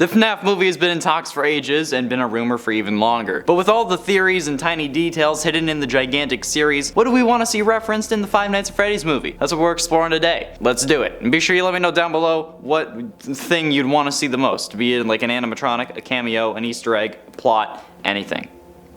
The FNAF movie has been in talks for ages and been a rumor for even longer. But with all the theories and tiny details hidden in the gigantic series, what do we want to see referenced in the Five Nights at Freddy's movie? That's what we're exploring today. Let's do it. And be sure you let me know down below what thing you'd want to see the most. Be it like an animatronic, a cameo, an Easter egg, plot, anything.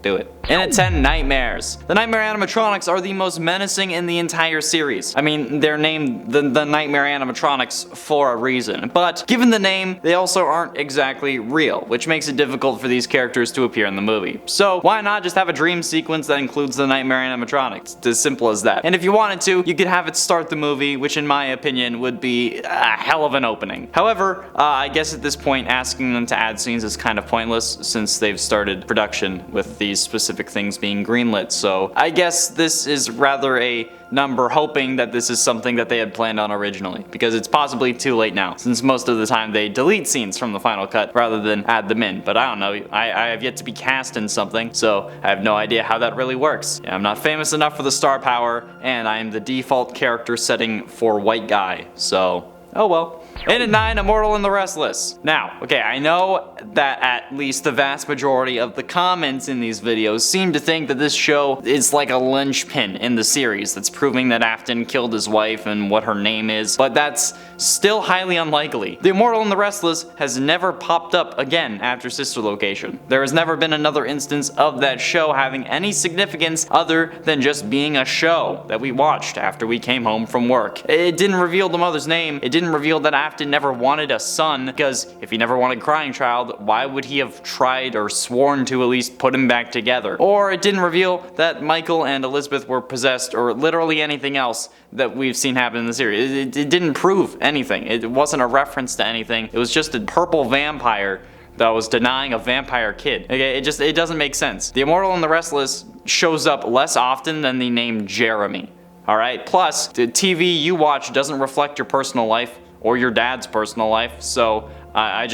Do it. And at 10, Nightmares. The Nightmare animatronics are the most menacing in the entire series. I mean, they're named the Nightmare animatronics for a reason, but given the name, they also aren't exactly real, which makes it difficult for these characters to appear in the movie. So why not just have a dream sequence that includes the Nightmare animatronics? It's as simple as that. And if you wanted to, you could have it start the movie, which in my opinion would be a hell of an opening. However, I guess at this point asking them to add scenes is kind of pointless since they've started production with these specific things being greenlit, so I guess this is rather a number hoping that this is something that they had planned on originally, because it's possibly too late now, since most of the time they delete scenes from the final cut rather than add them in. But I don't know, I have yet to be cast in something, so I have no idea how that really works. Yeah, I'm not famous enough for the star power, and I am the default character setting for white guy, so oh well. And at 9, Immortal And The Restless. Now, okay, I know that at least the vast majority of the comments in these videos seem to think that this show is like a linchpin in the series that's proving that Afton killed his wife and what her name is, but that's still highly unlikely. The Immortal And The Restless has never popped up again after Sister Location. There has never been another instance of that show having any significance other than just being a show that we watched after we came home from work. It didn't reveal the mother's name, it didn't reveal that Afton never wanted a son, because if he never wanted Crying Child, why would he have tried or sworn to at least put him back together? Or it didn't reveal that Michael and Elizabeth were possessed, or literally anything else that we've seen happen in the series. It didn't prove anything. It wasn't a reference to anything. It was just a purple vampire that was denying a vampire kid. Okay, it doesn't make sense. The Immortal And The Restless shows up less often than the name Jeremy. Alright, plus the TV you watch doesn't reflect your personal life or your dad's personal life, so I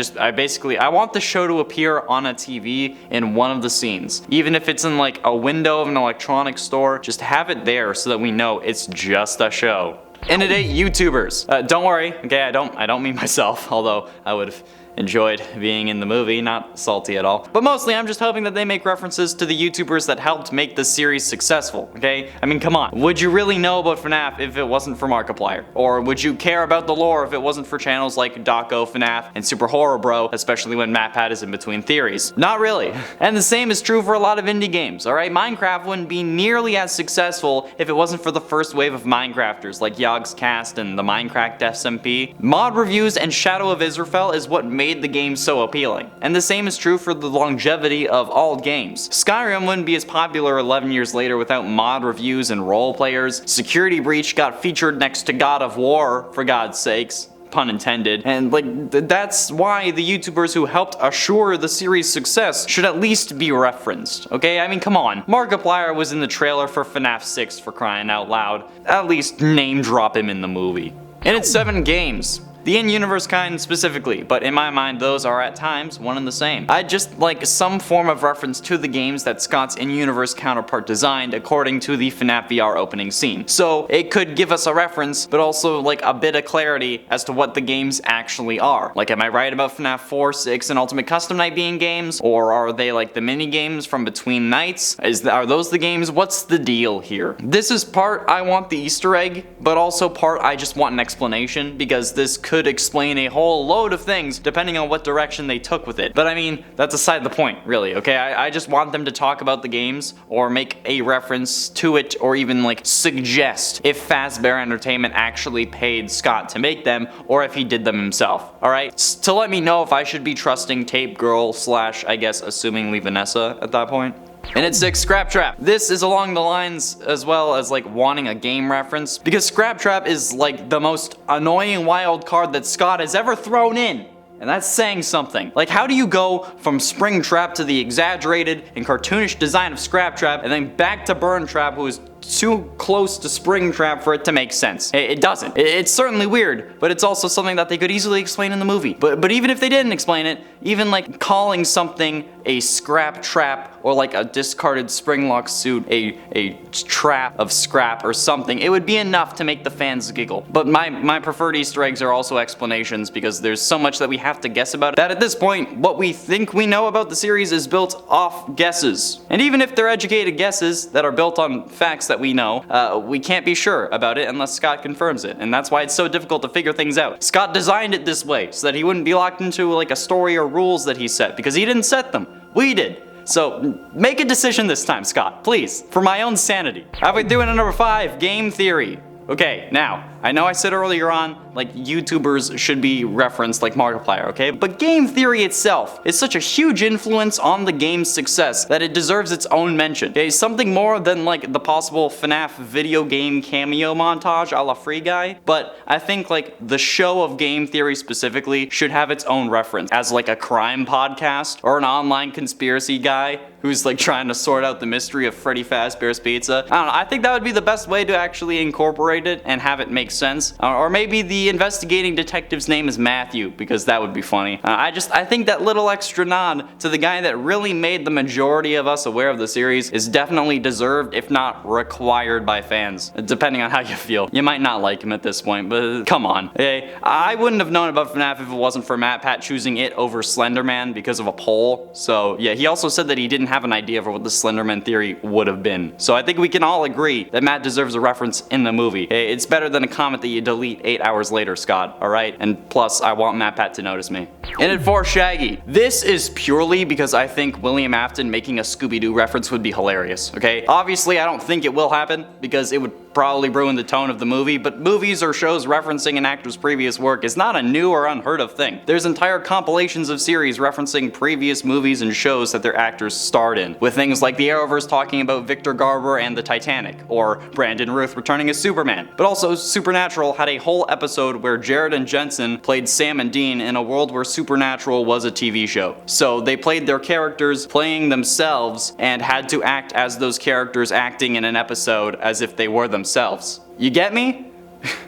want the show to appear on a TV in one of the scenes. Even if it's in like a window of an electronics store, just have it there so that we know it's just a show. And at 8, YouTubers. Don't worry, okay, I don't mean myself, although I would have enjoyed being in the movie, not salty at all. But mostly I'm just hoping that they make references to the YouTubers that helped make the series successful, okay? I mean, come on. Would you really know about FNAF if it wasn't for Markiplier? Or would you care about the lore if it wasn't for channels like Daco, FNAF, and Super Horror Bro, especially when MatPat is in between theories? Not really. And the same is true for a lot of indie games, alright? Minecraft wouldn't be nearly as successful if it wasn't for the first wave of Minecrafters like Yogg's Cast and the Minecraft SMP. Mod reviews and Shadow of Israfel is what made the game so appealing. And the same is true for the longevity of all games. Skyrim wouldn't be as popular 11 years later without mod reviews and role players. Security Breach got featured next to God of War, for God's sakes. Pun intended. And like, that's why the YouTubers who helped assure the series' success should at least be referenced, okay? I mean, come on. Markiplier was in the trailer for FNAF 6, for crying out loud. At least name drop him in the movie. And it's 7, games. The in-universe kind specifically, but in my mind those are at times one and the same. I'd just like some form of reference to the games that Scott's in-universe counterpart designed according to the FNAF VR opening scene. So it could give us a reference, but also like a bit of clarity as to what the games actually are. Like, am I right about FNAF 4, 6, and Ultimate Custom Night being games? Or are they like the mini games from between nights? Are those the games? What's the deal here? This is part I want the Easter egg, but also part I just want an explanation, because this could explain a whole load of things depending on what direction they took with it. But I mean, that's aside the point, really, okay? I just want them to talk about the games or make a reference to it, or even like suggest if Fazbear Entertainment actually paid Scott to make them or if he did them himself, alright? To let me know if I should be trusting Tape Girl / I guess assumingly Vanessa at that point. And at 6, Scraptrap. This is along the lines as well as like wanting a game reference, because Scraptrap is like the most annoying wild card that Scott has ever thrown in. And that's saying something. Like, how do you go from Springtrap to the exaggerated and cartoonish design of Scraptrap and then back to Burntrap, who is too close to Springtrap for it to make sense. It doesn't. It's certainly weird, but it's also something that they could easily explain in the movie. But even if they didn't explain it, even like calling something a Scraptrap or like a discarded Springlock suit a trap of scrap or something, it would be enough to make the fans giggle. But my preferred Easter eggs are also explanations, because there's so much that we have to guess about it that at this point, what we think we know about the series is built off guesses. And even if they're educated guesses that are built on facts that we know, we can't be sure about it unless Scott confirms it, and that's why it's so difficult to figure things out. Scott designed it this way so that he wouldn't be locked into like a story or rules that he set, because he didn't set them. We did. So make a decision this time, Scott, please, for my own sanity. Halfway through into number 5, game theory. Okay, now, I know I said earlier on, like, YouTubers should be referenced like Markiplier, okay? But game theory itself is such a huge influence on the game's success that it deserves its own mention. Okay, something more than like the possible FNAF video game cameo montage a la Free Guy, but I think like the show of game theory specifically should have its own reference as like a crime podcast or an online conspiracy guy who's like trying to sort out the mystery of Freddy Fazbear's Pizza. I don't know, I think that would be the best way to actually incorporate it and have it make sense. Or maybe the investigating detective's name is Matthew, because that would be funny. I think that little extra nod to the guy that really made the majority of us aware of the series is definitely deserved, if not required by fans, depending on how you feel. You might not like him at this point, but come on. Hey, I wouldn't have known about FNAF if it wasn't for MatPat choosing it over Slenderman because of a poll. So yeah, he also said that he didn't have an idea for what the Slenderman theory would have been. So I think we can all agree that Matt deserves a reference in the movie. Hey, it's better than a comment that you delete 8 hours later, Scott, alright? And plus, I want MatPat to notice me. In it for Shaggy. This is purely because I think William Afton making a Scooby-Doo reference would be hilarious, okay? Obviously, I don't think it will happen, because it would probably ruin the tone of the movie, but movies or shows referencing an actor's previous work is not a new or unheard of thing. There's entire compilations of series referencing previous movies and shows that their actors starred in, with things like the Arrowverse talking about Victor Garber and the Titanic, or Brandon Routh returning as Superman. But also, Supernatural had a whole episode where Jared and Jensen played Sam and Dean in a world where Supernatural was a TV show. So they played their characters playing themselves and had to act as those characters acting in an episode as if they were themselves. You get me?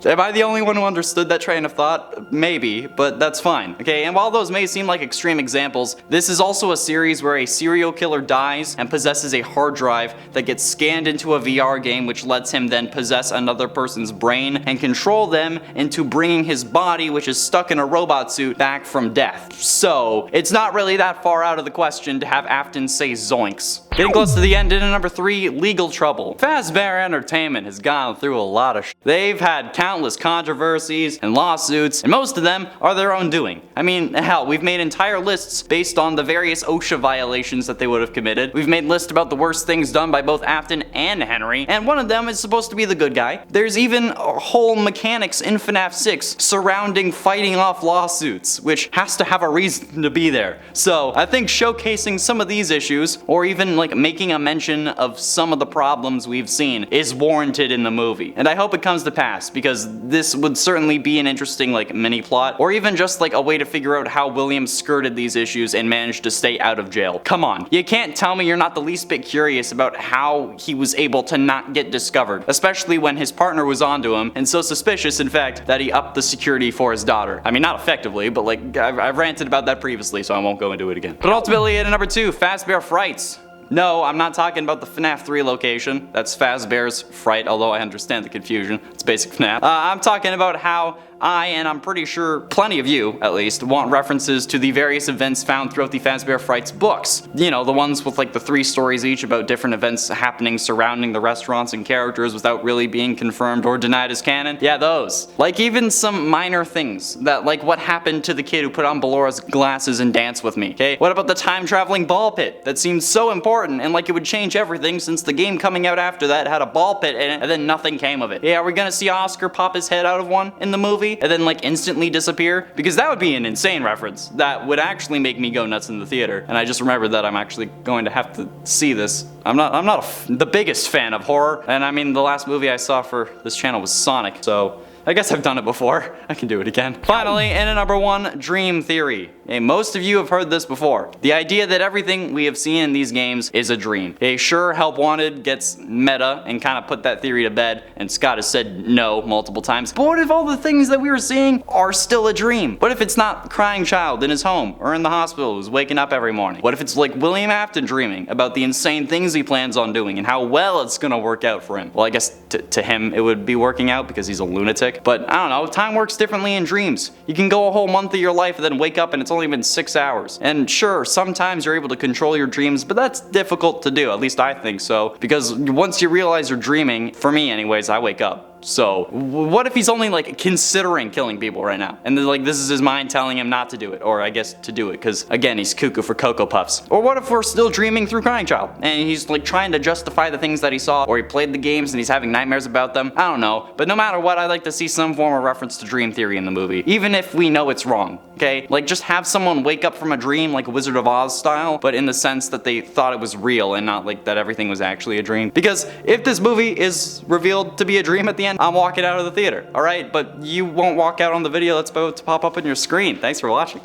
Am I the only one who understood that train of thought? Maybe, but that's fine. Okay, and while those may seem like extreme examples, this is also a series where a serial killer dies and possesses a hard drive that gets scanned into a VR game, which lets him then possess another person's brain and control them into bringing his body, which is stuck in a robot suit, back from death. So, it's not really that far out of the question to have Afton say zoinks. Getting close to the end, into number 3, legal trouble. Fazbear Entertainment has gone through a lot of They've had countless controversies and lawsuits, and most of them are their own doing. I mean, hell, we've made entire lists based on the various OSHA violations that they would have committed. We've made lists about the worst things done by both Afton and Henry, and one of them is supposed to be the good guy. There's even whole mechanics in FNAF 6 surrounding fighting off lawsuits, which has to have a reason to be there. So, I think showcasing some of these issues, or even like making a mention of some of the problems we've seen, is warranted in the movie. And I hope it comes to pass, because this would certainly be an interesting like mini plot, or even just like a way to figure out how William skirted these issues and managed to stay out of jail. Come on, you can't tell me you're not the least bit curious about how he was able to not get discovered, especially when his partner was onto him, and so suspicious in fact that he upped the security for his daughter. I mean, not effectively, but like I've ranted about that previously, so I won't go into it again. But ultimately, at number 2, Fazbear Frights. No, I'm not talking about the FNAF 3 location. That's Fazbear's Fright, although I understand the confusion. It's basic FNAF. I'm talking about how and I'm pretty sure plenty of you, at least, want references to the various events found throughout the Fazbear Frights books. You know, the ones with like the 3 stories each about different events happening surrounding the restaurants and characters without really being confirmed or denied as canon. Yeah, those. Like even some minor things, that like what happened to the kid who put on Bellora's glasses and danced with me, okay? What about the time-traveling ball pit? That seems so important and like it would change everything, since the game coming out after that had a ball pit in it and then nothing came of it. Yeah, are we gonna see Oscar pop his head out of one in the movie and then like instantly disappear? Because that would be an insane reference. That would actually make me go nuts in the theater. And I just remembered that I'm actually going to have to see this. I'm not the biggest fan of horror, and I mean the last movie I saw for this channel was Sonic, so I guess I've done it before. I can do it again. Finally, in at number 1, dream theory. Okay, most of you have heard this before. The idea that everything we have seen in these games is a dream. Okay, sure, Help Wanted gets meta and kind of put that theory to bed, and Scott has said no multiple times. But what if all the things that we were seeing are still a dream? What if it's not crying child in his home or in the hospital who's waking up every morning? What if it's like William Afton dreaming about the insane things he plans on doing and how well it's gonna work out for him? Well, I guess to him it would be working out because he's a lunatic. But I don't know, time works differently in dreams. You can go a whole month of your life and then wake up and it's only been 6 hours. And sure, sometimes you're able to control your dreams, but that's difficult to do, at least I think so. Because once you realize you're dreaming, for me anyways, I wake up. So, what if he's only like considering killing people right now? And then, like, this is his mind telling him not to do it, or I guess to do it, because again, he's cuckoo for Cocoa Puffs. Or what if we're still dreaming through Crying Child, and he's like trying to justify the things that he saw, or he played the games and he's having nightmares about them? I don't know, but no matter what, I'd like to see some form of reference to dream theory in the movie, even if we know it's wrong, okay? Like, just have someone wake up from a dream like Wizard of Oz style, but in the sense that they thought it was real and not like that everything was actually a dream. Because if this movie is revealed to be a dream at the end, I'm walking out of the theater, alright? But you won't walk out on the video that's about to pop up on your screen. Thanks for watching.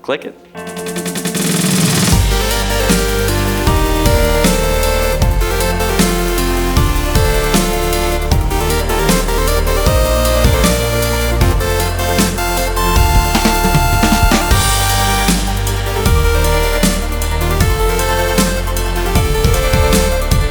Click it.